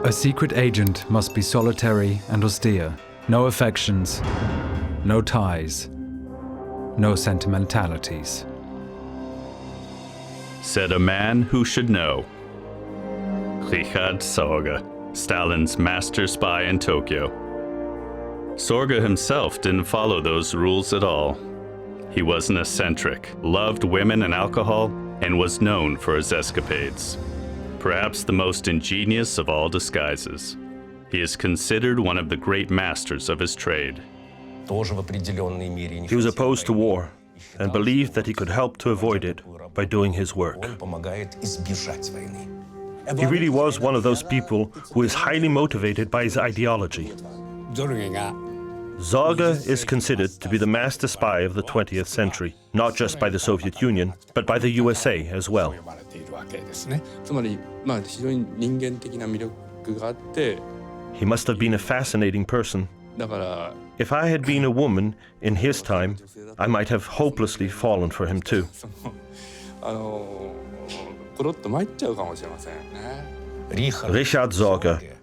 A secret agent must be solitary and austere. No affections, no ties, no sentimentalities. Said a man who should know. Richard Sorge, Stalin's master spy in Tokyo. Sorge himself didn't follow those rules at all. He was an eccentric, loved women and alcohol, and was known for his escapades. Perhaps the most ingenious of all disguises. He is considered one of the great masters of his trade. He was opposed to war and believed that he could help to avoid it by doing his work. He really was one of those people who is highly motivated by his ideology. Sorge is considered to be the master spy of the 20th century, not just by the Soviet Union, but by the USA as well. He must have been a fascinating person. If I had been a woman in his time, I might have hopelessly fallen for him too. Richard Sorge,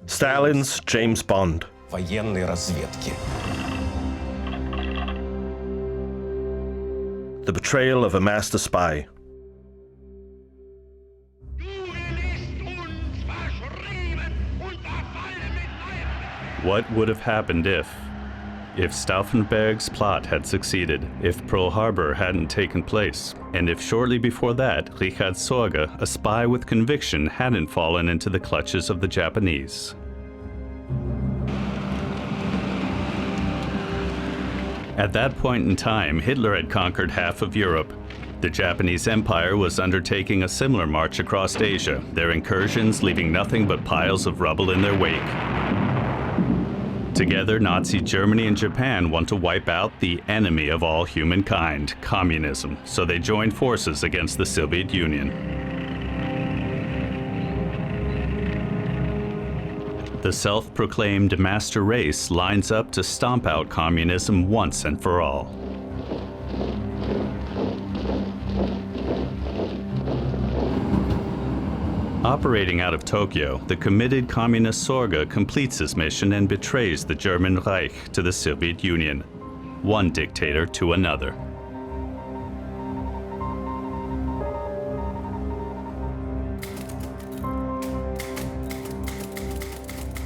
Stalin's James Bond. The betrayal of a master spy. What would have happened if Stauffenberg's plot had succeeded, if Pearl Harbor hadn't taken place, and if shortly before that, Richard Sorge, a spy with conviction, hadn't fallen into the clutches of the Japanese? At that point in time, Hitler had conquered half of Europe. The Japanese Empire was undertaking a similar march across Asia, their incursions leaving nothing but piles of rubble in their wake. Together, Nazi Germany and Japan want to wipe out the enemy of all humankind, communism, so they joined forces against the Soviet Union. The self-proclaimed master race lines up to stomp out communism once and for all. Operating out of Tokyo, the committed communist Sorge completes his mission and betrays the German Reich to the Soviet Union, one dictator to another.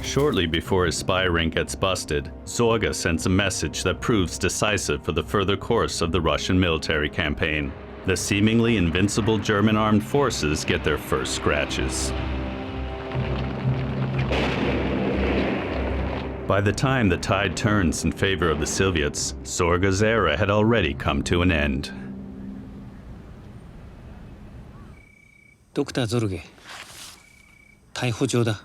Shortly before his spy ring gets busted, Sorge sends a message that proves decisive for the further course of the Russian military campaign. The seemingly invincible German armed forces get their first scratches. By the time the tide turns in favor of the Soviets, Sorge's era had already come to an end. Dr. Sorge, 逮捕状だ.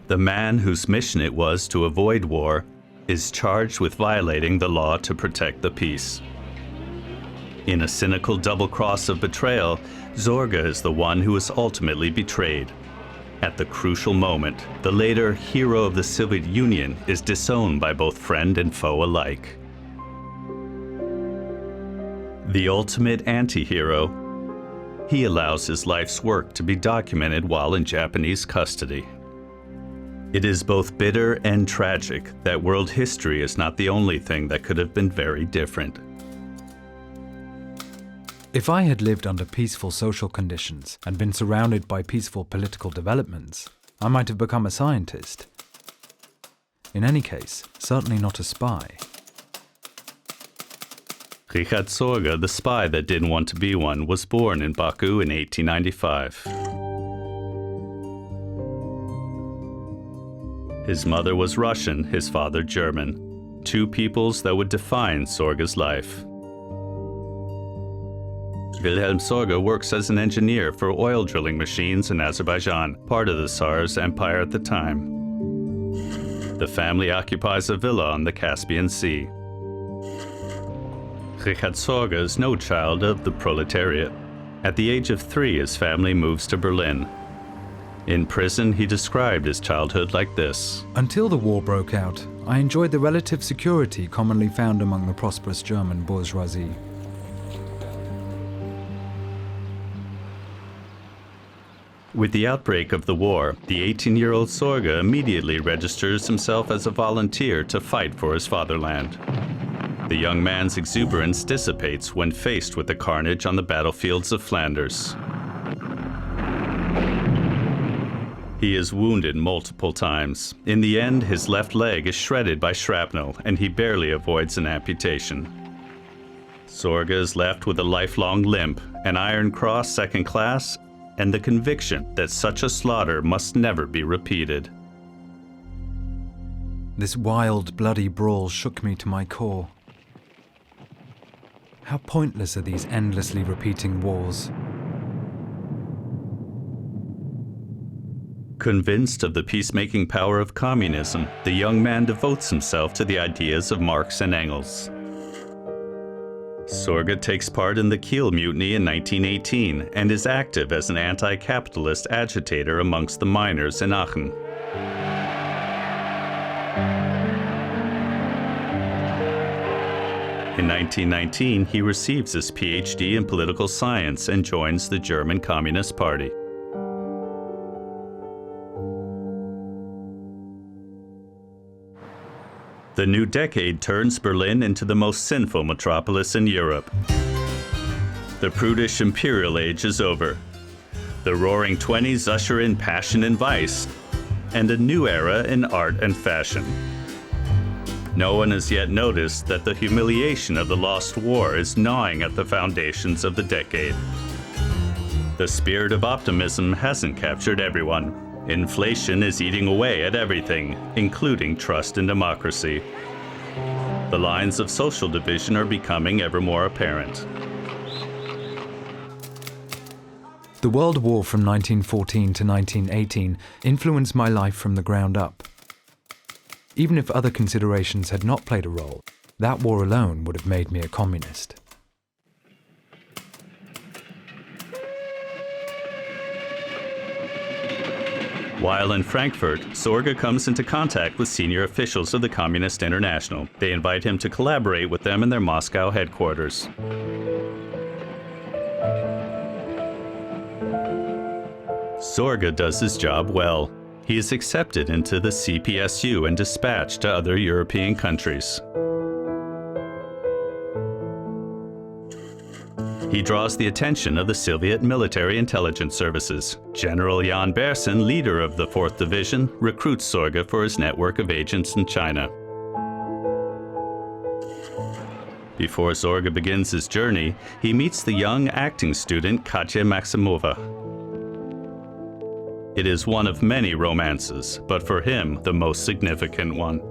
The man whose mission it was to avoid war is charged with violating the law to protect the peace. In a cynical double cross of betrayal, Sorge is the one who is ultimately betrayed. At the crucial moment, the later hero of the Soviet Union is disowned by both friend and foe alike. The ultimate anti-hero, he allows his life's work to be documented while in Japanese custody. It is both bitter and tragic that world history is not the only thing that could have been very different. If I had lived under peaceful social conditions and been surrounded by peaceful political developments, I might have become a scientist. In any case, certainly not a spy. Richard Sorge, the spy that didn't want to be one, was born in Baku in 1895. His mother was Russian, his father German, two peoples that would define Sorge's life. Wilhelm Sorge works as an engineer for oil drilling machines in Azerbaijan, part of the Tsar's empire at the time. The family occupies a villa on the Caspian Sea. Richard Sorge is no child of the proletariat. At the age of 3, his family moves to Berlin. In prison, he described his childhood like this. Until the war broke out, I enjoyed the relative security commonly found among the prosperous German bourgeoisie. With the outbreak of the war, the 18-year-old Sorge immediately registers himself as a volunteer to fight for his fatherland. The young man's exuberance dissipates when faced with the carnage on the battlefields of Flanders. He is wounded multiple times. In the end, his left leg is shredded by shrapnel, and he barely avoids an amputation. Sorge is left with a lifelong limp, an Iron Cross second class, and the conviction that such a slaughter must never be repeated. This wild, bloody brawl shook me to my core. How pointless are these endlessly repeating wars? Convinced of the peacemaking power of communism, the young man devotes himself to the ideas of Marx and Engels. Sorge takes part in the Kiel Mutiny in 1918 and is active as an anti-capitalist agitator amongst the miners in Aachen. In 1919, he receives his PhD in political science and joins the German Communist Party. The new decade turns Berlin into the most sinful metropolis in Europe. The prudish imperial age is over. The roaring 20s usher in passion and vice, and a new era in art and fashion. No one has yet noticed that the humiliation of the lost war is gnawing at the foundations of the decade. The spirit of optimism hasn't captured everyone. Inflation is eating away at everything, including trust in democracy. The lines of social division are becoming ever more apparent. The World War from 1914 to 1918 influenced my life from the ground up. Even if other considerations had not played a role, that war alone would have made me a communist. While in Frankfurt, Sorge comes into contact with senior officials of the Communist International. They invite him to collaborate with them in their Moscow headquarters. Sorge does his job well. He is accepted into the CPSU and dispatched to other European countries. He draws the attention of the Soviet military intelligence services. General Jan Bersin, leader of the 4th Division, recruits Sorge for his network of agents in China. Before Sorge begins his journey, he meets the young acting student Katya Maximova. It is one of many romances, but for him, the most significant one.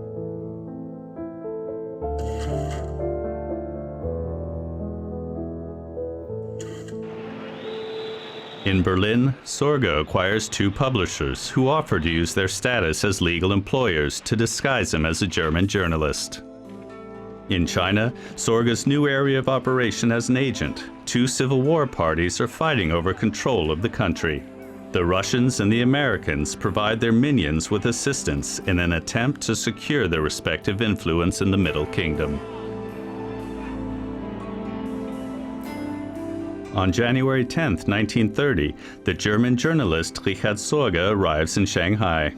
In Berlin, Sorge acquires 2 publishers who offer to use their status as legal employers to disguise him as a German journalist. In China, Sorge's new area of operation as an agent, 2 civil war parties are fighting over control of the country. The Russians and the Americans provide their minions with assistance in an attempt to secure their respective influence in the Middle Kingdom. On January 10, 1930, the German journalist Richard Sorge arrives in Shanghai.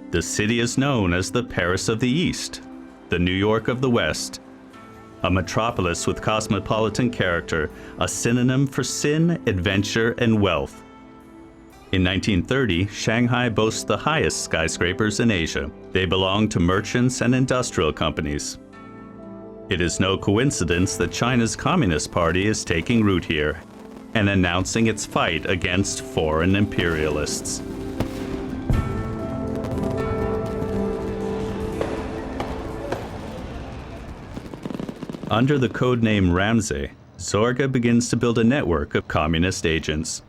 The city is known as the Paris of the East, the New York of the West, a metropolis with cosmopolitan character, a synonym for sin, adventure, and wealth. In 1930, Shanghai boasts the highest skyscrapers in Asia. They belong to merchants and industrial companies. It is no coincidence that China's Communist Party is taking root here and announcing its fight against foreign imperialists. Under the codename Ramsay, Sorge begins to build a network of communist agents.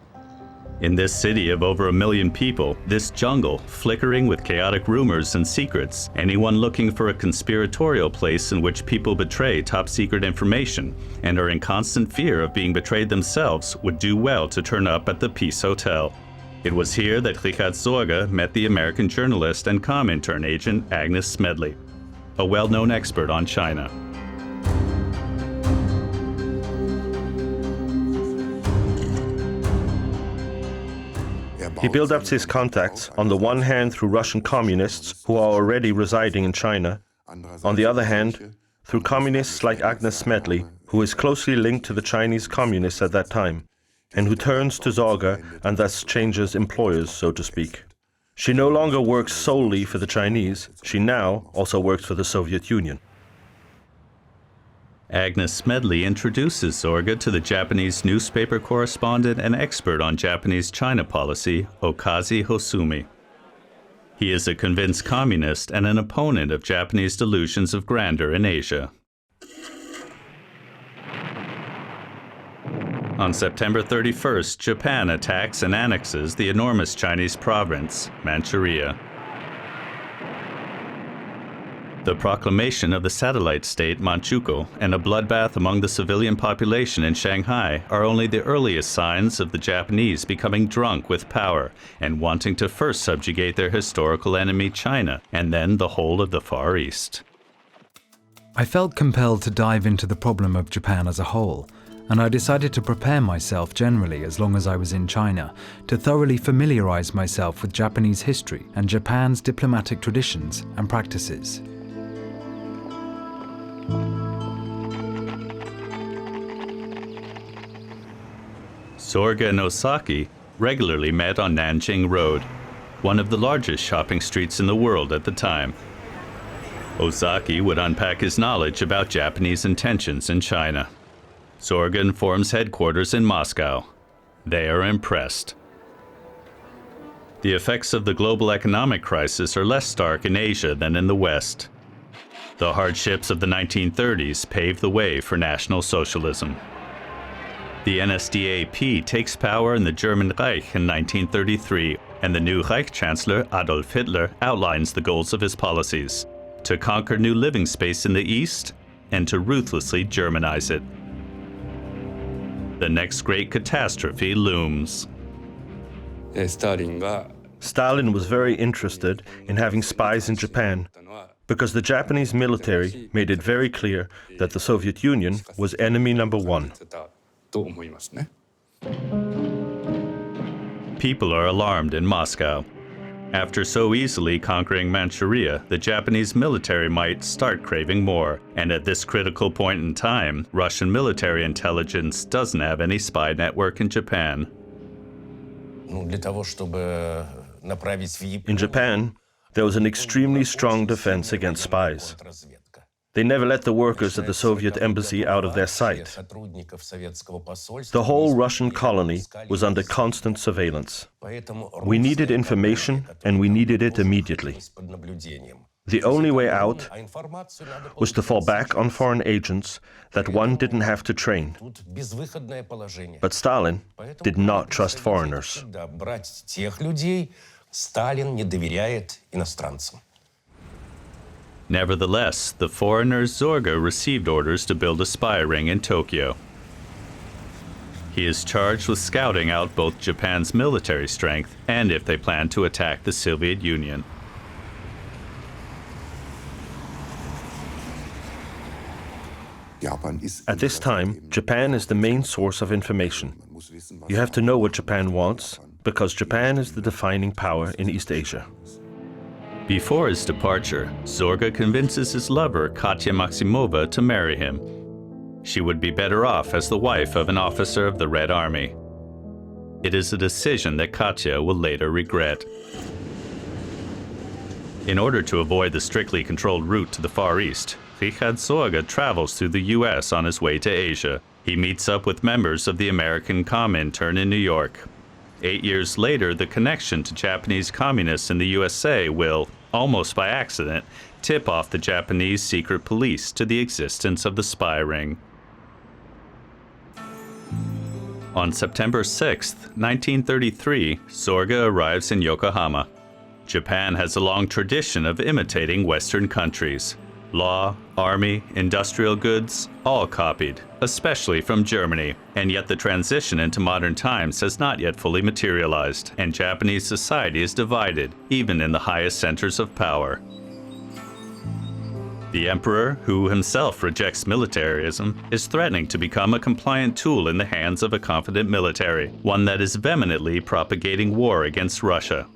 In this city of over 1 million people, this jungle, flickering with chaotic rumors and secrets, anyone looking for a conspiratorial place in which people betray top-secret information and are in constant fear of being betrayed themselves would do well to turn up at the Peace Hotel. It was here that Richard Sorge met the American journalist and com intern agent Agnes Smedley. a well-known expert on China. He built up his contacts, on the one hand through Russian communists who are already residing in China, on the other hand through communists like Agnes Smedley, who is closely linked to the Chinese communists at that time, and who turns to Sorge and thus changes employers, so to speak. She no longer works solely for the Chinese, she now also works for the Soviet Union. Agnes Smedley introduces Sorge to the Japanese newspaper correspondent and expert on Japanese China policy, Okazi Hosumi. He is a convinced communist and an opponent of Japanese delusions of grandeur in Asia. On September 31st, Japan attacks and annexes the enormous Chinese province, Manchuria. The proclamation of the satellite state Manchukuo and a bloodbath among the civilian population in Shanghai are only the earliest signs of the Japanese becoming drunk with power and wanting to first subjugate their historical enemy China and then the whole of the Far East. I felt compelled to dive into the problem of Japan as a whole, and I decided to prepare myself generally as long as I was in China to thoroughly familiarize myself with Japanese history and Japan's diplomatic traditions and practices. Sorge and Osaki regularly met on Nanjing Road, one of the largest shopping streets in the world at the time. Osaki would unpack his knowledge about Japanese intentions in China. Sorge informs headquarters in Moscow. They are impressed. The effects of the global economic crisis are less stark in Asia than in the West. The hardships of the 1930s paved the way for National Socialism. The NSDAP takes power in the German Reich in 1933, and the new Reich Chancellor Adolf Hitler outlines the goals of his policies: to conquer new living space in the East and to ruthlessly Germanize it. The next great catastrophe looms. Stalin was very interested in having spies in Japan because the Japanese military made it very clear that the Soviet Union was enemy number one. People are alarmed in Moscow. After so easily conquering Manchuria, the Japanese military might start craving more. And at this critical point in time, Russian military intelligence doesn't have any spy network in Japan. In Japan, there was an extremely strong defense against spies. They never let the workers at the Soviet embassy out of their sight. The whole Russian colony was under constant surveillance. We needed information, and we needed it immediately. The only way out was to fall back on foreign agents that one didn't have to train. But Stalin did not trust foreigners. Nevertheless, the foreigner Sorge received orders to build a spy ring in Tokyo. He is charged with scouting out both Japan's military strength and if they plan to attack the Soviet Union. At this time, Japan is the main source of information. You have to know what Japan wants, because Japan is the defining power in East Asia. Before his departure, Sorge convinces his lover, Katya Maximova, to marry him. She would be better off as the wife of an officer of the Red Army. It is a decision that Katya will later regret. In order to avoid the strictly controlled route to the Far East, Richard Sorge travels through the U.S. on his way to Asia. He meets up with members of the American Comintern in New York. 8 years later, the connection to Japanese communists in the USA will, almost by accident, tip off the Japanese secret police to the existence of the spy ring. On September 6, 1933, Sorge arrives in Yokohama. Japan has a long tradition of imitating Western countries. Law, army, industrial goods, all copied, especially from Germany. And yet the transition into modern times has not yet fully materialized, and Japanese society is divided, even in the highest centers of power. The emperor, who himself rejects militarism, is threatening to become a compliant tool in the hands of a confident military, one that is vehemently propagating war against Russia.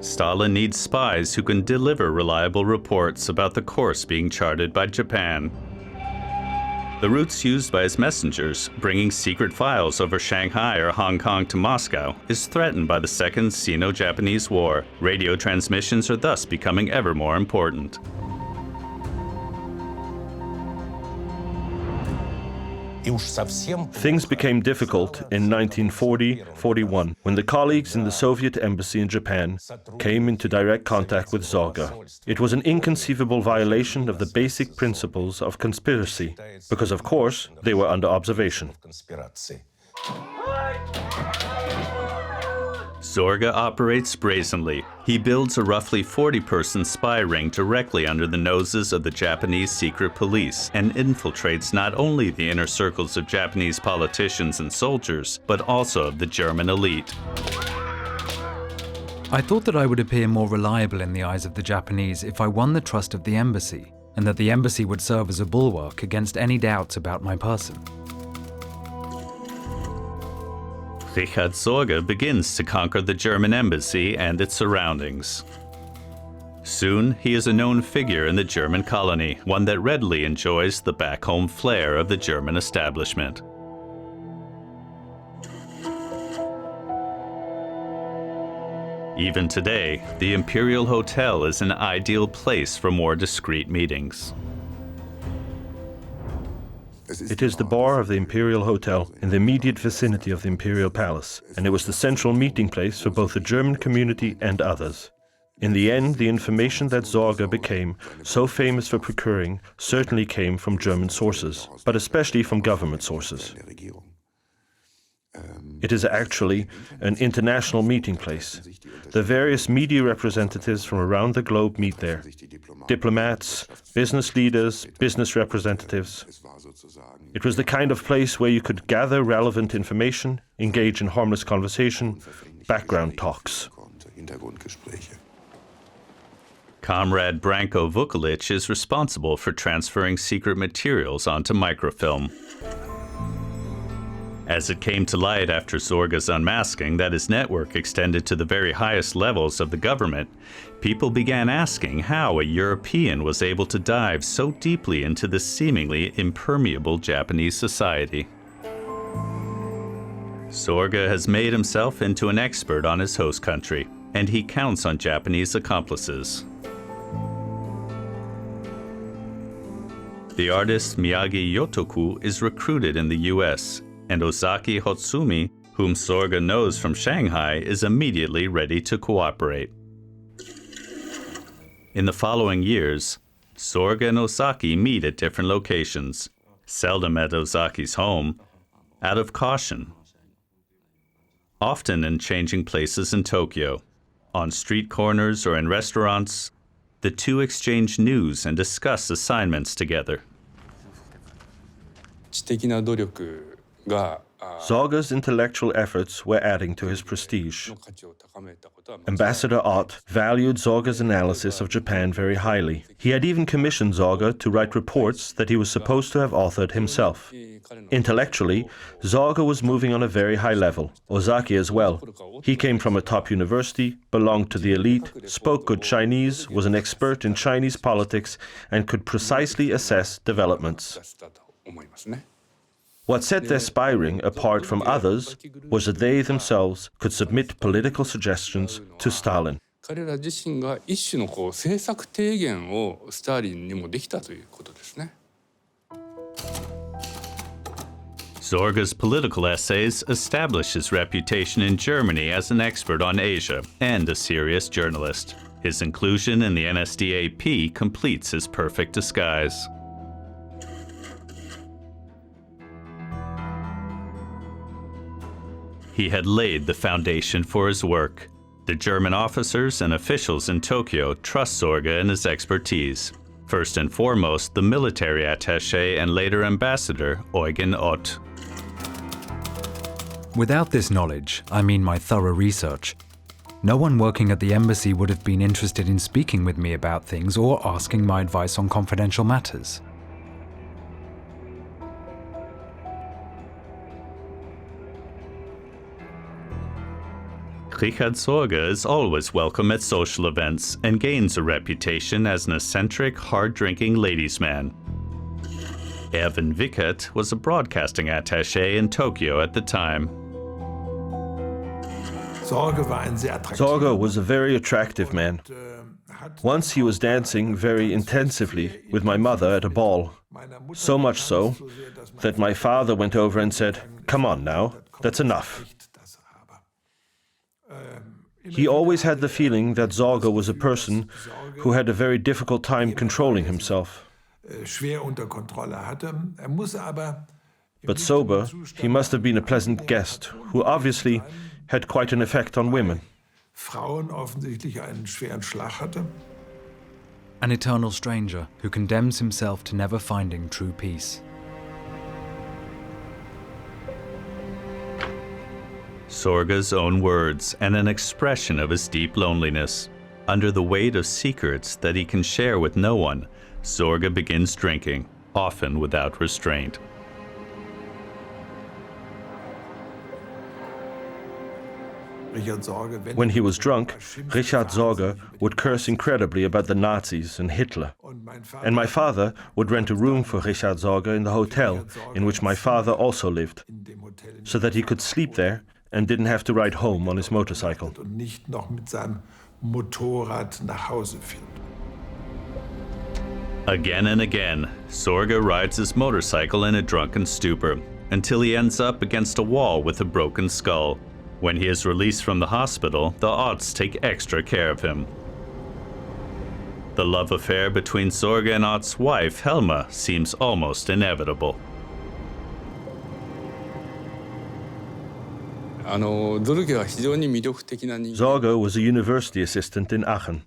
Stalin needs spies who can deliver reliable reports about the course being charted by Japan. The routes used by his messengers, bringing secret files over Shanghai or Hong Kong to Moscow, is threatened by the Second Sino-Japanese War. Radio transmissions are thus becoming ever more important. Things became difficult in 1940-41 when the colleagues in the Soviet embassy in Japan came into direct contact with Sorge. It was an inconceivable violation of the basic principles of conspiracy, because of course they were under observation. Sorge operates brazenly. He builds a roughly 40-person spy ring directly under the noses of the Japanese secret police and infiltrates not only the inner circles of Japanese politicians and soldiers, but also of the German elite. I thought that I would appear more reliable in the eyes of the Japanese if I won the trust of the embassy, and that the embassy would serve as a bulwark against any doubts about my person. Richard Sorge begins to conquer the German embassy and its surroundings. Soon, he is a known figure in the German colony, one that readily enjoys the back-home flair of the German establishment. Even today, the Imperial Hotel is an ideal place for more discreet meetings. It is the bar of the Imperial Hotel in the immediate vicinity of the Imperial Palace, and it was the central meeting place for both the German community and others. In the end, the information that Sorge became so famous for procuring certainly came from German sources, but especially from government sources. It is actually an international meeting place. The various media representatives from around the globe meet there. Diplomats, business leaders, business representatives. It was the kind of place where you could gather relevant information, engage in harmless conversation, background talks. Comrade Branko Vukelic is responsible for transferring secret materials onto microfilm. As it came to light after Sorge's unmasking that his network extended to the very highest levels of the government, people began asking how a European was able to dive so deeply into the seemingly impermeable Japanese society. Sorge has made himself into an expert on his host country, and he counts on Japanese accomplices. The artist Miyagi Yotoku is recruited in the US, and Ozaki Hotsumi, whom Sorge knows from Shanghai, is immediately ready to cooperate. In the following years, Sorge and Ozaki meet at different locations, seldom at Ozaki's home, out of caution, often in changing places in Tokyo. On street corners or in restaurants, the two exchange news and discuss assignments together. Sorge's intellectual efforts were adding to his prestige. Ambassador Ott valued Sorge's analysis of Japan very highly. He had even commissioned Sorge to write reports that he was supposed to have authored himself. Intellectually, Sorge was moving on a very high level, Ozaki as well. He came from a top university, belonged to the elite, spoke good Chinese, was an expert in Chinese politics, and could precisely assess developments. What set their spy ring apart from others was that they themselves could submit political suggestions to Stalin. Sorge's political essays establish his reputation in Germany as an expert on Asia and a serious journalist. His inclusion in the NSDAP completes his perfect disguise. He had laid the foundation for his work. The German officers and officials in Tokyo trust Sorge and his expertise. First and foremost, the military attaché and later ambassador, Eugen Ott. Without this knowledge, I mean my thorough research, No one working at the embassy would have been interested in speaking with me about things or asking my advice on confidential matters. Richard Sorge is always welcome at social events and gains a reputation as an eccentric, hard-drinking ladies' man. Erwin Wickert was a broadcasting attaché in Tokyo at the time. Sorge was a very attractive man. Once he was dancing very intensively with my mother at a ball, so much so that my father went over and said, "Come on now, that's enough." He always had the feeling that Sorge was a person who had a very difficult time controlling himself. But sober, he must have been a pleasant guest, who obviously had quite an effect on women. An eternal stranger who condemns himself to never finding true peace. Sorge's own words and an expression of his deep loneliness. Under the weight of secrets that he can share with no one, Sorge begins drinking, often without restraint. When he was drunk, Richard Sorge would curse incredibly about the Nazis and Hitler. And my father would rent a room for Richard Sorge in the hotel in which my father also lived, so that he could sleep there and didn't have to ride home on his motorcycle. Again and again, Sorge rides his motorcycle in a drunken stupor until he ends up against a wall with a broken skull. When he is released from the hospital, the Aughts take extra care of him. The love affair between Sorge and Aught's wife, Helma, seems almost inevitable. Sorge was a university assistant in Aachen.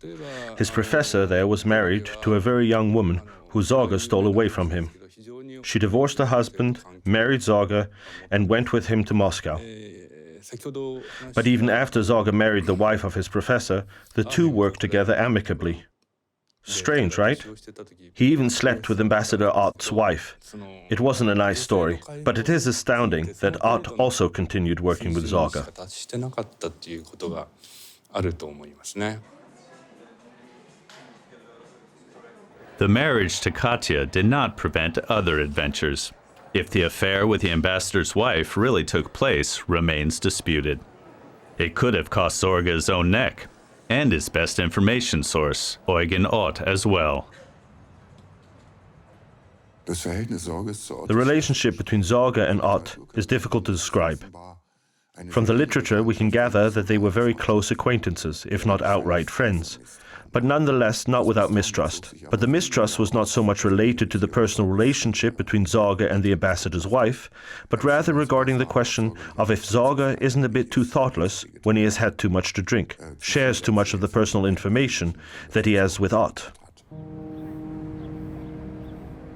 His professor there was married to a very young woman who Sorge stole away from him. She divorced her husband, married Sorge, and went with him to Moscow. But even after Sorge married the wife of his professor, the two worked together amicably. Strange, right? He even slept with Ambassador Aught's wife. It wasn't a nice story, but it is astounding that Aught also continued working with Sorge. The marriage to Katya did not prevent other adventures. If the affair with the ambassador's wife really took place remains disputed. It could have cost Sorge his own neck, and his best information source, Eugen Aught, as well. The relationship between Sorge and Aught is difficult to describe. From the literature, we can gather that they were very close acquaintances, if not outright friends, but nonetheless not without mistrust. But the mistrust was not so much related to the personal relationship between Sorge and the ambassador's wife, but rather regarding the question of if Sorge isn't a bit too thoughtless when he has had too much to drink, shares too much of the personal information that he has with Aught.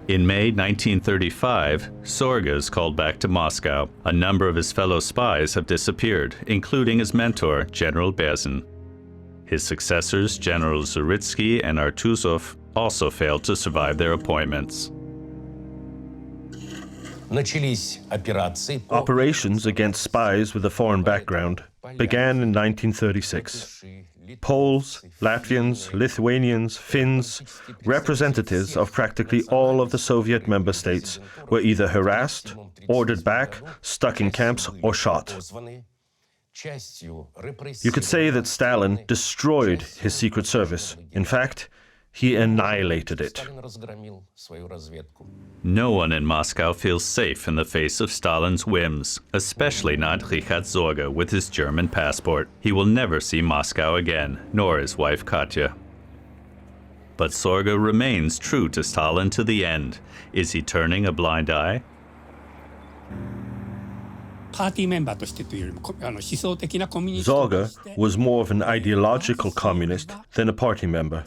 In May 1935, Sorge is called back to Moscow. A number of his fellow spies have disappeared, including his mentor, General Berzin. His successors, Generals Zaritsky and Artuzov, also failed to survive their appointments. Operations against spies with a foreign background began in 1936. Poles, Latvians, Lithuanians, Finns, representatives of practically all of the Soviet member states were either harassed, ordered back, stuck in camps, or shot. You could say that Stalin destroyed his secret service. In fact, he annihilated it. No one in Moscow feels safe in the face of Stalin's whims, especially not Richard Sorge with his German passport. He will never see Moscow again, nor his wife Katya. But Sorge remains true to Stalin to the end. Is he turning a blind eye? Sorge was more of an ideological communist than a party member,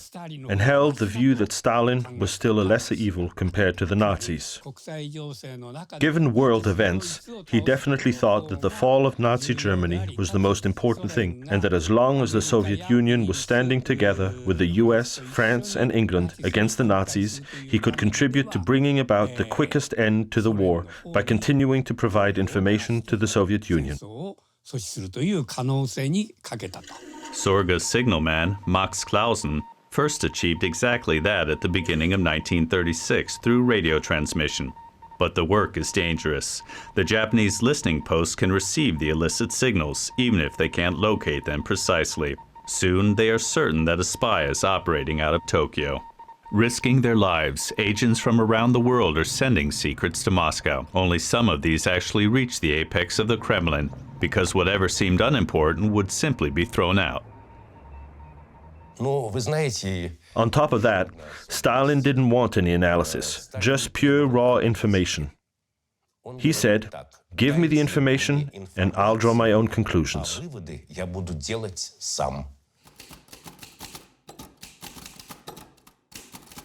and held the view that Stalin was still a lesser evil compared to the Nazis. Given world events, he definitely thought that the fall of Nazi Germany was the most important thing, and that as long as the Soviet Union was standing together with the US, France, and England against the Nazis, he could contribute to bringing about the quickest end to the war by continuing to provide information to the Soviet Union. Sorge's signalman, Max Clausen, first achieved exactly that at the beginning of 1936 through radio transmission. But the work is dangerous. The Japanese listening posts can receive the illicit signals, even if they can't locate them precisely. Soon, they are certain that a spy is operating out of Tokyo. Risking their lives, agents from around the world are sending secrets to Moscow. Only some of these actually reach the apex of the Kremlin, because whatever seemed unimportant would simply be thrown out. On top of that, Stalin didn't want any analysis, just pure raw information. He said, "Give me the information and I'll draw my own conclusions."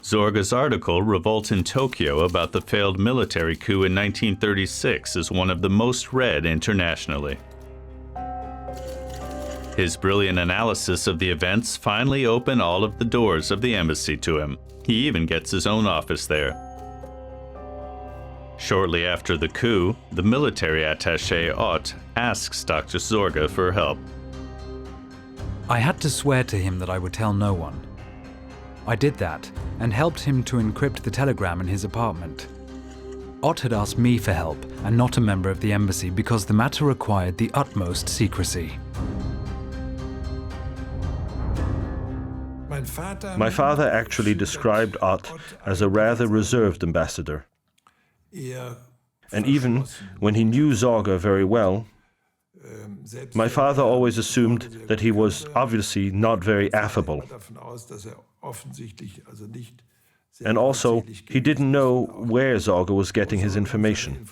Sorge's article, Revolt in Tokyo, about the failed military coup in 1936 is one of the most read internationally. His brilliant analysis of the events finally opened all of the doors of the embassy to him. He even gets his own office there. Shortly after the coup, the military attaché Ott asks Dr. Sorge for help. I had to swear to him that I would tell no one. I did that and helped him to encrypt the telegram in his apartment. Ott had asked me for help and not a member of the embassy because the matter required the utmost secrecy. My father actually described Ott as a rather reserved ambassador. And even when he knew Sorge very well, my father always assumed that he was obviously not very affable. And also, he didn't know where Sorge was getting his information.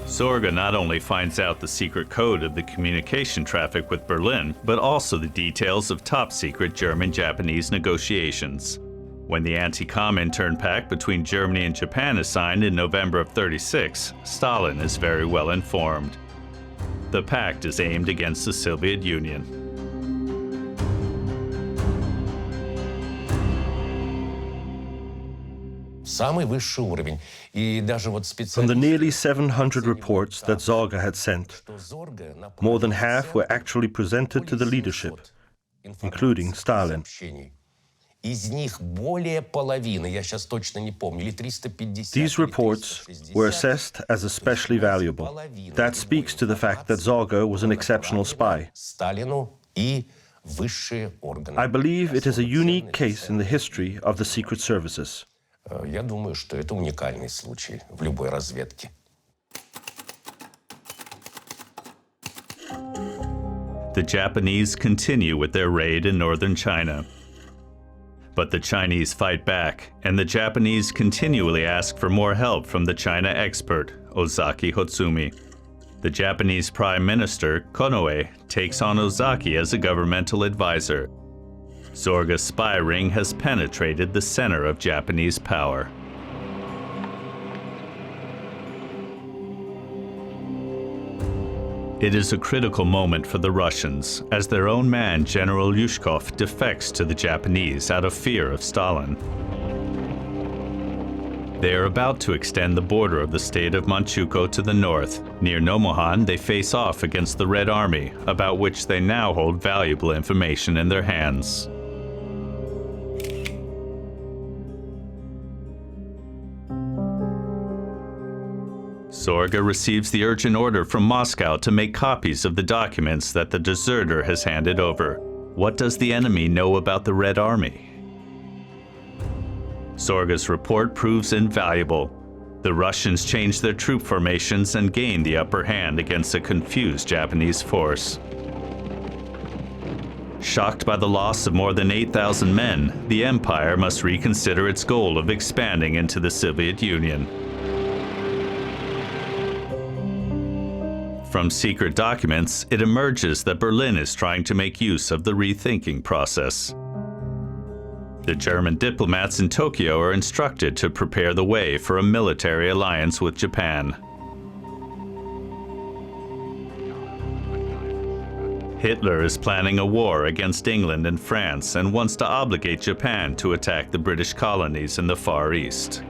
Sorge not only finds out the secret code of the communication traffic with Berlin, but also the details of top-secret German-Japanese negotiations. When the anti-Comintern pact between Germany and Japan is signed in November of '36, Stalin is very well informed. The pact is aimed against the Soviet Union. From the nearly 700 reports that Sorge had sent, more than half were actually presented to the leadership, including Stalin. These reports were assessed as especially valuable. That speaks to the fact that Sorge was an exceptional spy. I believe it is a unique case in the history of the secret services. The Japanese continue with their raid in northern China. But the Chinese fight back, and the Japanese continually ask for more help from the China expert, Ozaki Hotsumi. The Japanese Prime Minister, Konoe, takes on Ozaki as a governmental advisor. Sorge's spy ring has penetrated the center of Japanese power. It is a critical moment for the Russians, as their own man, General Yushkov, defects to the Japanese out of fear of Stalin. They are about to extend the border of the state of Manchukuo to the north. Near Nomonhan, they face off against the Red Army, about which they now hold valuable information in their hands. Sorge receives the urgent order from Moscow to make copies of the documents that the deserter has handed over. What does the enemy know about the Red Army? Sorge's report proves invaluable. The Russians change their troop formations and gain the upper hand against a confused Japanese force. Shocked by the loss of more than 8,000 men, the empire must reconsider its goal of expanding into the Soviet Union. From secret documents, it emerges that Berlin is trying to make use of the rethinking process. The German diplomats in Tokyo are instructed to prepare the way for a military alliance with Japan. Hitler is planning a war against England and France and wants to obligate Japan to attack the British colonies in the Far East.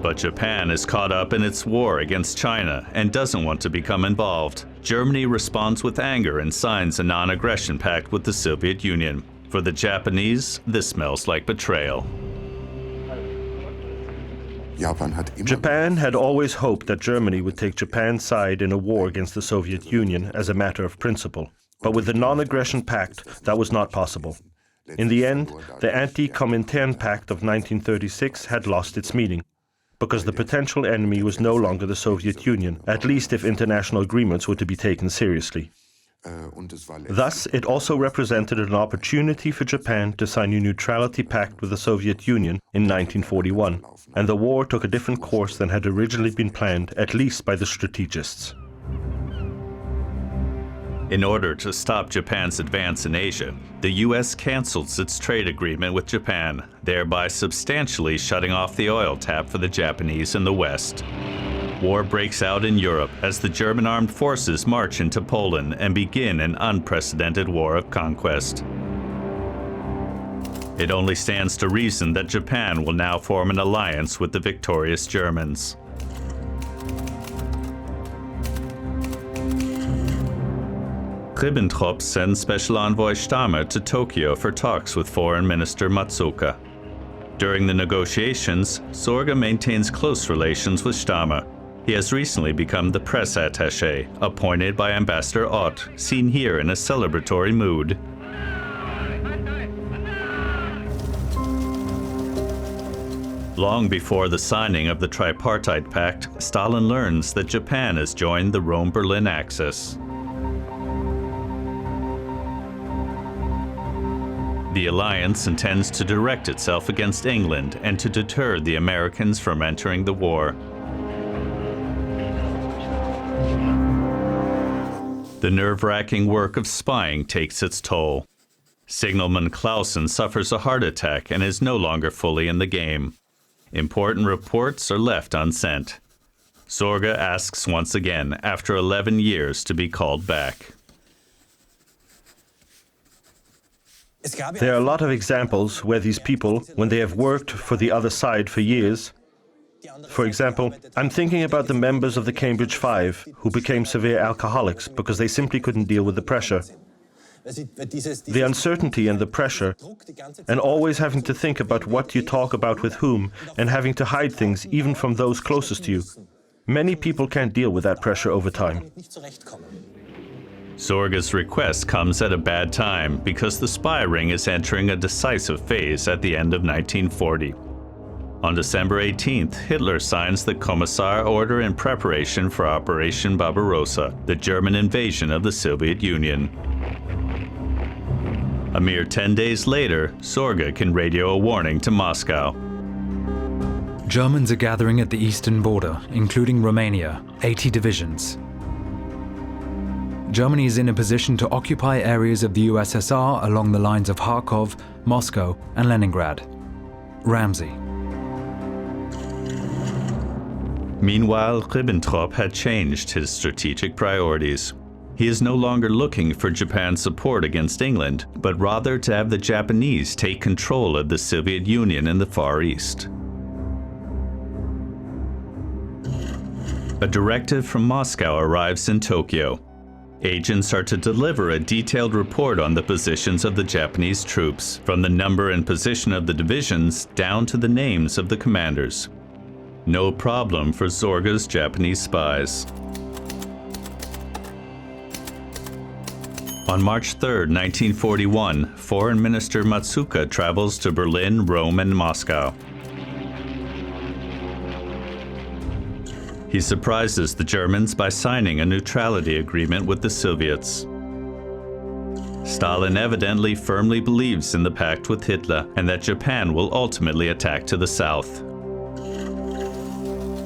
But Japan is caught up in its war against China and doesn't want to become involved. Germany responds with anger and signs a non-aggression pact with the Soviet Union. For the Japanese, this smells like betrayal. Japan had always hoped that Germany would take Japan's side in a war against the Soviet Union as a matter of principle. But with the non-aggression pact, that was not possible. In the end, the Anti-Comintern Pact of 1936 had lost its meaning, because the potential enemy was no longer the Soviet Union, at least if international agreements were to be taken seriously. Thus, it also represented an opportunity for Japan to sign a neutrality pact with the Soviet Union in 1941, and the war took a different course than had originally been planned, at least by the strategists. In order to stop Japan's advance in Asia, the US cancels its trade agreement with Japan, thereby substantially shutting off the oil tap for the Japanese in the West. War breaks out in Europe as the German armed forces march into Poland and begin an unprecedented war of conquest. It only stands to reason that Japan will now form an alliance with the victorious Germans. Ribbentrop sends Special Envoy Stamme to Tokyo for talks with Foreign Minister Matsuoka. During the negotiations, Sorge maintains close relations with Stamme. He has recently become the press attaché, appointed by Ambassador Ott, seen here in a celebratory mood. Long before the signing of the Tripartite Pact, Stalin learns that Japan has joined the Rome-Berlin axis. The alliance intends to direct itself against England and to deter the Americans from entering the war. The nerve-wracking work of spying takes its toll. Signalman Clausen suffers a heart attack and is no longer fully in the game. Important reports are left unsent. Sorge asks once again, after 11 years, to be called back. There are a lot of examples where these people, when they have worked for the other side for years, for example, I'm thinking about the members of the Cambridge Five who became severe alcoholics because they simply couldn't deal with the pressure. The uncertainty and the pressure, and always having to think about what you talk about with whom, and having to hide things even from those closest to you. Many people can't deal with that pressure over time. Sorge's request comes at a bad time because the spy ring is entering a decisive phase at the end of 1940. On December 18th, Hitler signs the Commissar Order in preparation for Operation Barbarossa, the German invasion of the Soviet Union. A mere 10 days later, Sorge can radio a warning to Moscow. Germans are gathering at the eastern border, including Romania, 80 divisions. Germany is in a position to occupy areas of the USSR along the lines of Kharkov, Moscow, and Leningrad. Ramsey. Meanwhile, Ribbentrop had changed his strategic priorities. He is no longer looking for Japan's support against England, but rather to have the Japanese take control of the Soviet Union in the Far East. A directive from Moscow arrives in Tokyo. Agents are to deliver a detailed report on the positions of the Japanese troops, from the number and position of the divisions down to the names of the commanders. No problem for Sorge's Japanese spies. On March 3, 1941, Foreign Minister Matsuoka travels to Berlin, Rome, and Moscow. He surprises the Germans by signing a neutrality agreement with the Soviets. Stalin evidently firmly believes in the pact with Hitler and that Japan will ultimately attack to the south.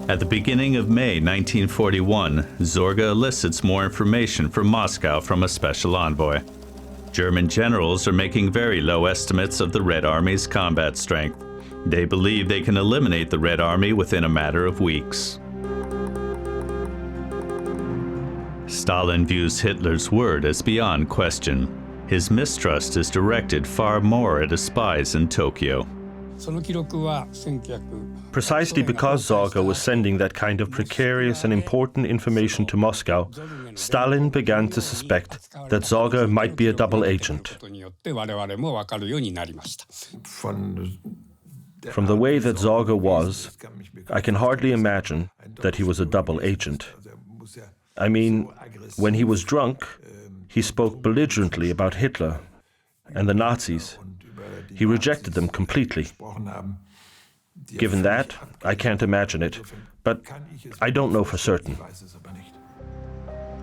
At the beginning of May 1941, Sorge elicits more information from Moscow from a special envoy. German generals are making very low estimates of the Red Army's combat strength. They believe they can eliminate the Red Army within a matter of weeks. Stalin views Hitler's word as beyond question. His mistrust is directed far more at his spies in Tokyo. Precisely because Sorge was sending that kind of precarious and important information to Moscow, Stalin began to suspect that Sorge might be a double agent. From the way that Sorge was, I can hardly imagine that he was a double agent. I mean, when he was drunk, he spoke belligerently about Hitler and the Nazis. He rejected them completely. Given that, I can't imagine it, but I don't know for certain.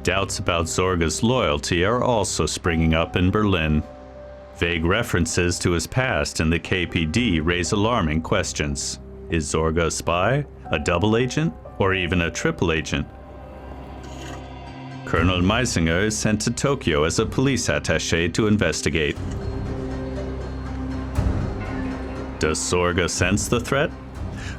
Doubts about Sorge's loyalty are also springing up in Berlin. Vague references to his past in the KPD raise alarming questions. Is Sorge a spy, a double agent, or even a triple agent? Colonel Meisinger is sent to Tokyo as a police attaché to investigate. Does Sorge sense the threat?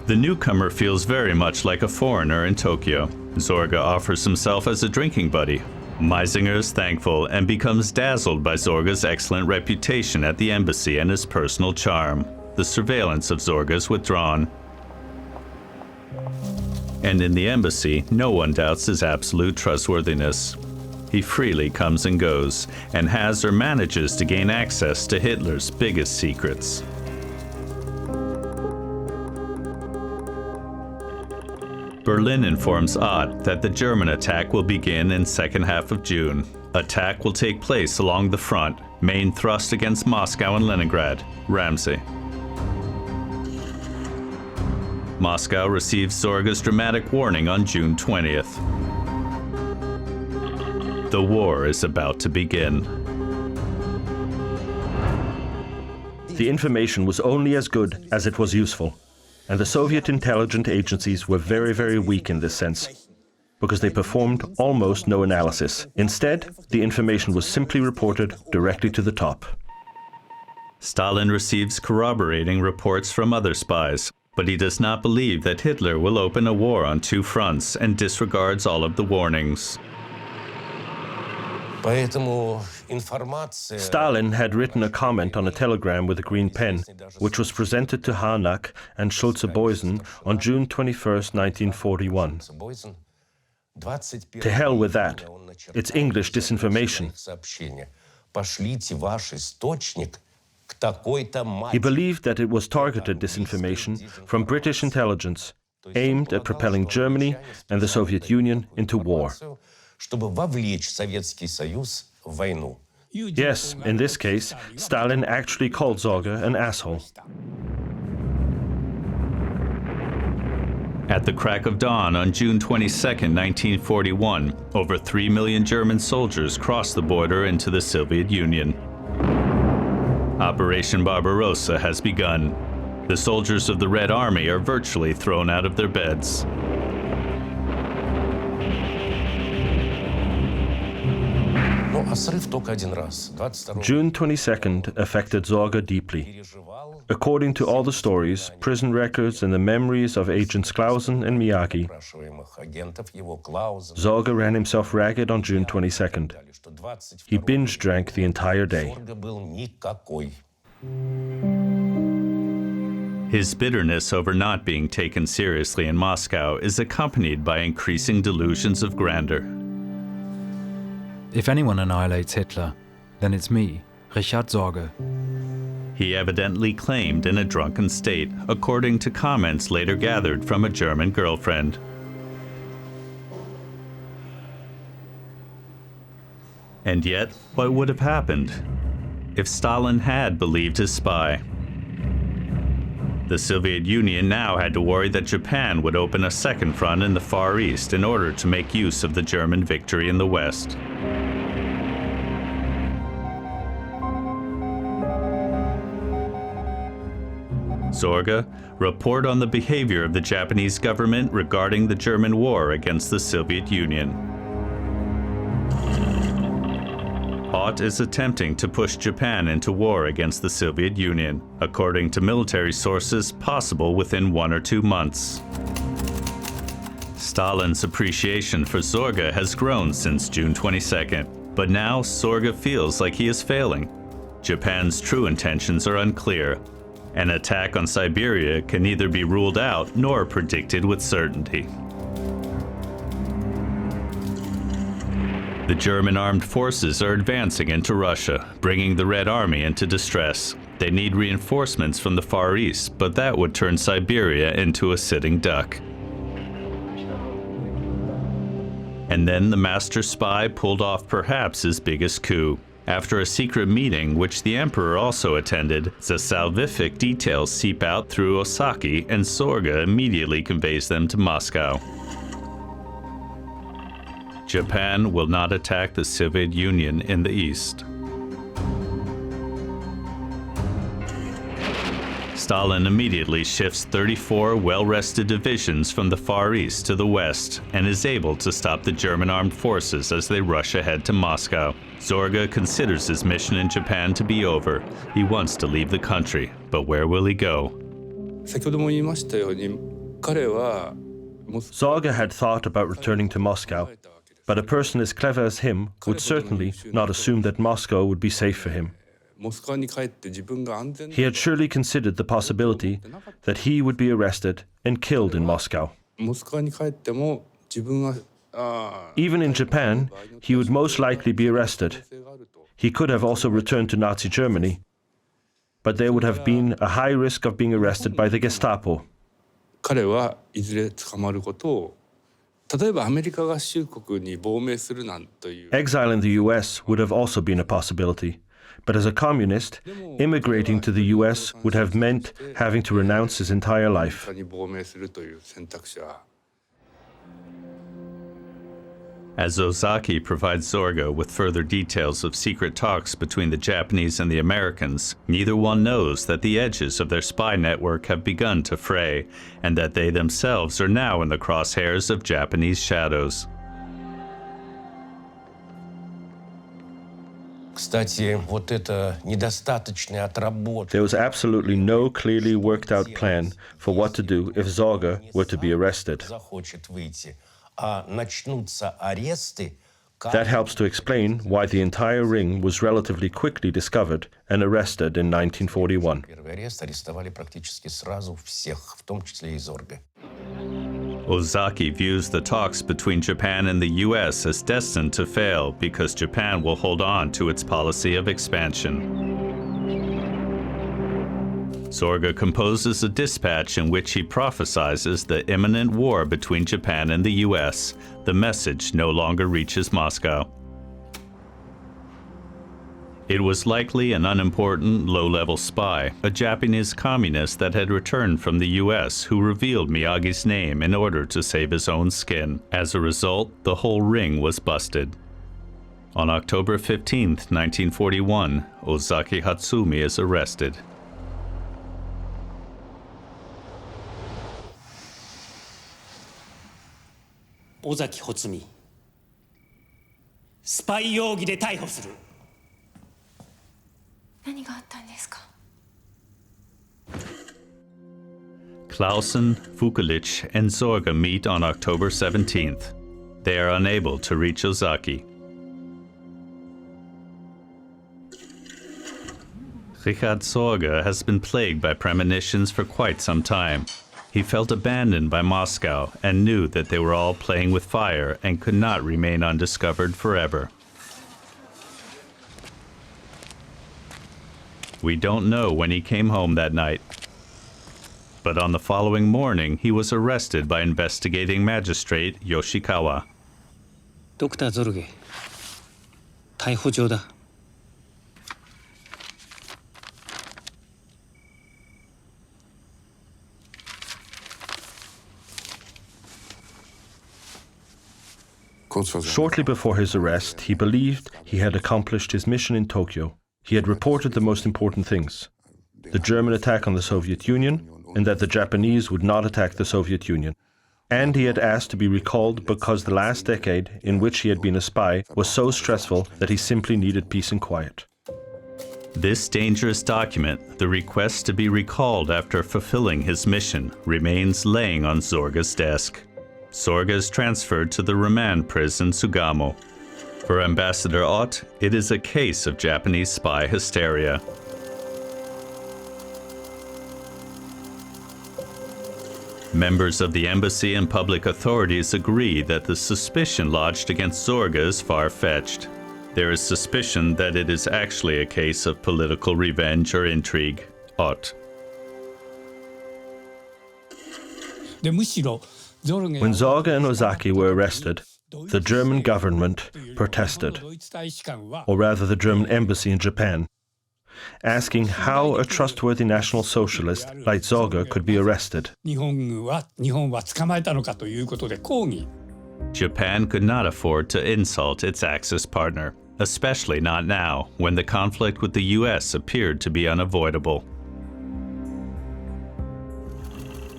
The newcomer feels very much like a foreigner in Tokyo. Sorge offers himself as a drinking buddy. Meisinger is thankful and becomes dazzled by Sorge's excellent reputation at the embassy and his personal charm. The surveillance of Sorge is withdrawn. And in the embassy, no one doubts his absolute trustworthiness. He freely comes and goes, and has or manages to gain access to Hitler's biggest secrets. Berlin informs Ott that the German attack will begin in second half of June. Attack will take place along the front, main thrust against Moscow and Leningrad, Ramsey. Moscow receives Sorge's dramatic warning on June 20th. The war is about to begin. The information was only as good as it was useful. And the Soviet intelligence agencies were very, very weak in this sense, because they performed almost no analysis. Instead, the information was simply reported directly to the top. Stalin receives corroborating reports from other spies, but he does not believe that Hitler will open a war on two fronts and disregards all of the warnings. Stalin had written a comment on a telegram with a green pen, which was presented to Harnack and Schulze-Boysen on June 21, 1941. To hell with that. It's English disinformation. He believed that it was targeted disinformation from British intelligence, aimed at propelling Germany and the Soviet Union into war. Yes, in this case, Stalin actually called Sorge an asshole. At the crack of dawn on June 22, 1941, over 3 million German soldiers crossed the border into the Soviet Union. Operation Barbarossa has begun. The soldiers of the Red Army are virtually thrown out of their beds. June 22nd affected Sorge deeply. According to all the stories, prison records and the memories of agents Clausen and Miyagi, Sorge ran himself ragged on June 22nd. He binge drank the entire day. His bitterness over not being taken seriously in Moscow is accompanied by increasing delusions of grandeur. If anyone annihilates Hitler, then it's me, Richard Sorge. He evidently claimed in a drunken state, according to comments later gathered from a German girlfriend. And yet, what would have happened if Stalin had believed his spy? The Soviet Union now had to worry that Japan would open a second front in the Far East in order to make use of the German victory in the West. Sorge, report on the behavior of the Japanese government regarding the German war against the Soviet Union. Aught is attempting to push Japan into war against the Soviet Union, according to military sources, possible within 1 or 2 months. Stalin's appreciation for Sorge has grown since June 22nd, but now Sorge feels like he is failing. Japan's true intentions are unclear. An attack on Siberia can neither be ruled out nor predicted with certainty. The German armed forces are advancing into Russia, bringing the Red Army into distress. They need reinforcements from the Far East, but that would turn Siberia into a sitting duck. And then the master spy pulled off perhaps his biggest coup. After a secret meeting, which the emperor also attended, the salvific details seep out through Osaki, and Sorge immediately conveys them to Moscow. Japan will not attack the Soviet Union in the east. Stalin immediately shifts 34 well-rested divisions from the Far East to the west and is able to stop the German armed forces as they rush ahead to Moscow. Sorge considers his mission in Japan to be over. He wants to leave the country, but where will he go? Sorge had thought about returning to Moscow, but a person as clever as him would certainly not assume that Moscow would be safe for him. He had surely considered the possibility that he would be arrested and killed in Moscow. Even in Japan, he would most likely be arrested. He could have also returned to Nazi Germany, but there would have been a high risk of being arrested by the Gestapo. Exile in the US would have also been a possibility, but as a communist, immigrating to the US would have meant having to renounce his entire life. As Ozaki provides Sorge with further details of secret talks between the Japanese and the Americans, neither one knows that the edges of their spy network have begun to fray, and that they themselves are now in the crosshairs of Japanese shadows. There was absolutely no clearly worked out plan for what to do if Sorge were to be arrested. That helps to explain why the entire ring was relatively quickly discovered and arrested in 1941. Ozaki views the talks between Japan and the US as destined to fail because Japan will hold on to its policy of expansion. Sorge composes a dispatch in which he prophesizes the imminent war between Japan and the US. The message no longer reaches Moscow. It was likely an unimportant, low-level spy, a Japanese communist that had returned from the US who revealed Miyagi's name in order to save his own skin. As a result, the whole ring was busted. On October 15, 1941, Ozaki Hatsumi is arrested. Ozaki Hatsumi スパイ容疑で逮捕する。何があったんですか? Clausen, Fukulich, and Sorge meet on October 17th. They are unable to reach Ozaki. Richard Sorge has been plagued by premonitions for quite some time. He felt abandoned by Moscow and knew that they were all playing with fire and could not remain undiscovered forever. We don't know when he came home that night, but on the following morning he was arrested by investigating magistrate Yoshikawa. Dr. Sorge, 逮捕状だ。Shortly before his arrest, he believed he had accomplished his mission in Tokyo. He had reported the most important things. the German attack on the Soviet Union, and that the Japanese would not attack the Soviet Union. And he had asked to be recalled because the last decade in which he had been a spy was so stressful that he simply needed peace and quiet. This dangerous document, the request to be recalled after fulfilling his mission, remains laying on Sorge's desk. Sorge is transferred to the remand prison Sugamo. For Ambassador Ott, it is a case of Japanese spy hysteria. Members of the embassy and public authorities agree that the suspicion lodged against Sorge is far-fetched. There is suspicion that it is actually a case of political revenge or intrigue. Ott. When Sorge and Ozaki were arrested, the German government protested, or rather the German embassy in Japan, asking how a trustworthy National Socialist like Sorge could be arrested. Japan could not afford to insult its Axis partner, especially not now, when the conflict with the US appeared to be unavoidable.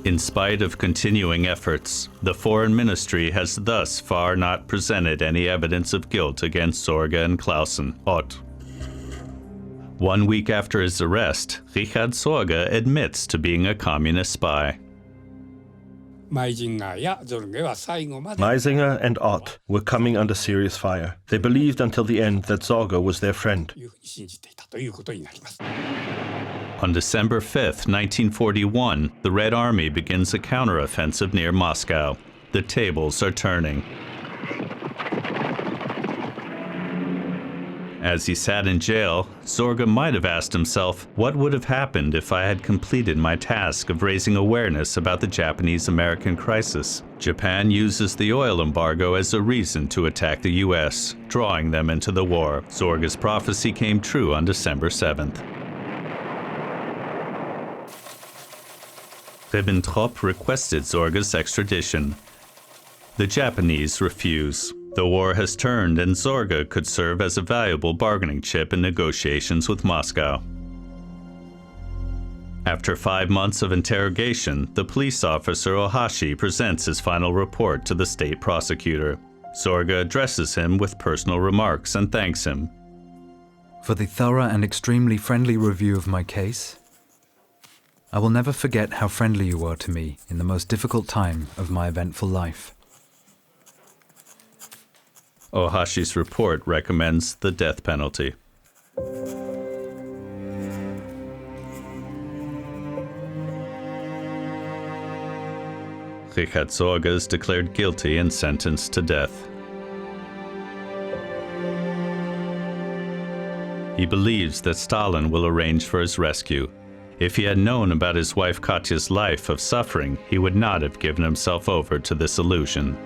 In spite of continuing efforts, the Foreign Ministry has thus far not presented any evidence of guilt against Sorge and Clausen. Ott. 1 week after his arrest, Richard Sorge admits to being a communist spy. Meisinger and Ott were coming under serious fire. They believed until the end that Sorge was their friend. On December 5, 1941, the Red Army begins a counteroffensive near Moscow. The tables are turning. As he sat in jail, Sorge might have asked himself, what would have happened if I had completed my task of raising awareness about the Japanese-American crisis? Japan uses the oil embargo as a reason to attack the US, drawing them into the war. Sorge's prophecy came true on December 7th. Ribbentrop requested Sorge's extradition. The Japanese refuse. The war has turned, and Sorge could serve as a valuable bargaining chip in negotiations with Moscow. After 5 months of interrogation, the police officer Ohashi presents his final report to the state prosecutor. Sorge addresses him with personal remarks and thanks him. For the thorough and extremely friendly review of my case, I will never forget how friendly you were to me in the most difficult time of my eventful life. Ohashi's report recommends the death penalty. Richard Sorge is declared guilty and sentenced to death. He believes that Stalin will arrange for his rescue. If he had known about his wife Katya's life of suffering, he would not have given himself over to this illusion.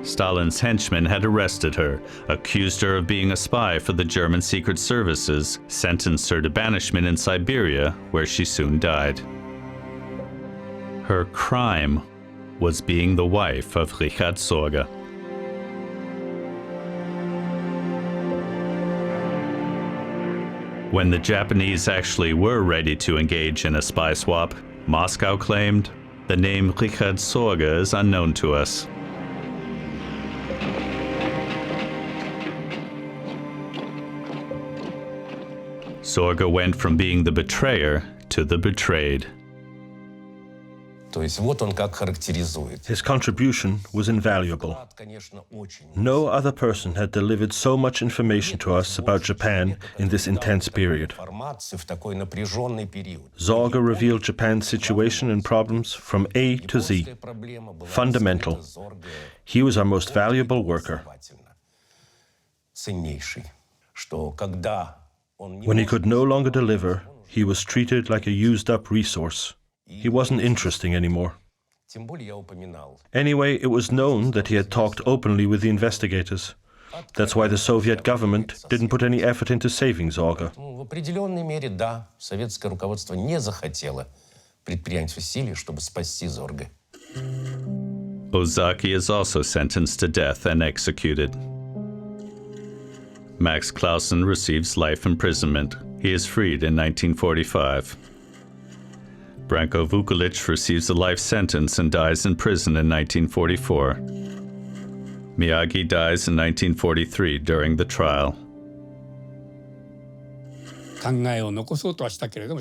Stalin's henchmen had arrested her, accused her of being a spy for the German secret services, sentenced her to banishment in Siberia, where she soon died. Her crime was being the wife of Richard Sorge. When the Japanese actually were ready to engage in a spy swap, Moscow claimed, "The name Richard Sorge is unknown to us." Sorge went from being the betrayer to the betrayed. His contribution was invaluable. No other person had delivered so much information to us about Japan in this intense period. Sorge revealed Japan's situation and problems from A to Z. Fundamental. He was our most valuable worker. When he could no longer deliver, he was treated like a used-up resource. He wasn't interesting anymore. Anyway, it was known that he had talked openly with the investigators. That's why the Soviet government didn't put any effort into saving Sorge. Ozaki is also sentenced to death and executed. Max Clausen receives life imprisonment. He is freed in 1945. Branko Vukovic receives a life sentence and dies in prison in 1944. Miyagi dies in 1943 during the trial.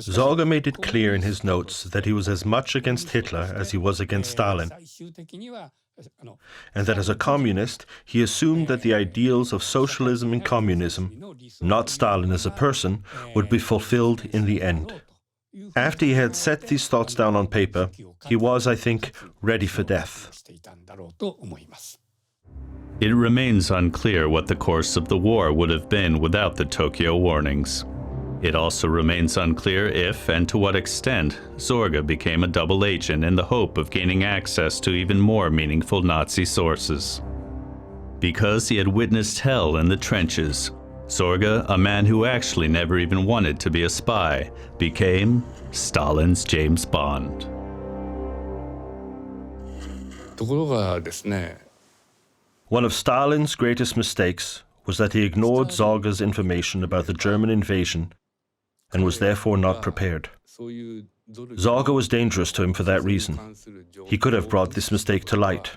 Sorge made it clear in his notes that he was as much against Hitler as he was against Stalin, and that as a communist, he assumed that the ideals of socialism and communism, not Stalin as a person, would be fulfilled in the end. After he had set these thoughts down on paper, he was, I think, ready for death. It remains unclear what the course of the war would have been without the Tokyo warnings. It also remains unclear if and to what extent Sorge became a double agent in the hope of gaining access to even more meaningful Nazi sources. Because he had witnessed hell in the trenches, Sorge, a man who actually never even wanted to be a spy, became Stalin's James Bond. One of Stalin's greatest mistakes was that he ignored Sorge's information about the German invasion and was therefore not prepared. Sorge was dangerous to him for that reason. He could have brought this mistake to light.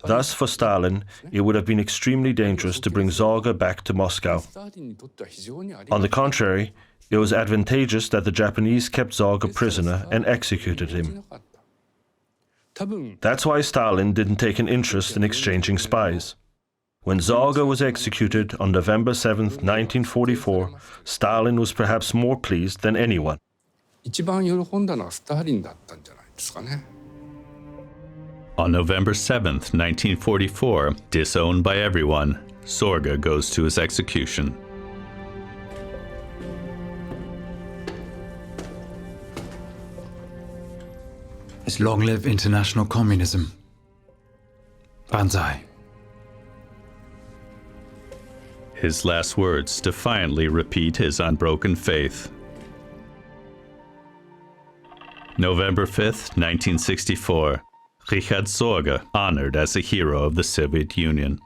Thus, for Stalin, it would have been extremely dangerous to bring Sorge back to Moscow. On the contrary, it was advantageous that the Japanese kept Sorge prisoner and executed him. That's why Stalin didn't take an interest in exchanging spies. When Sorge was executed on November 7, 1944, Stalin was perhaps more pleased than anyone. On November 7, 1944, disowned by everyone, Sorge goes to his execution. Long live international communism. Banzai. His last words defiantly repeat his unbroken faith. November 5th, 1964. Richard Sorge, honored as a hero of the Soviet Union.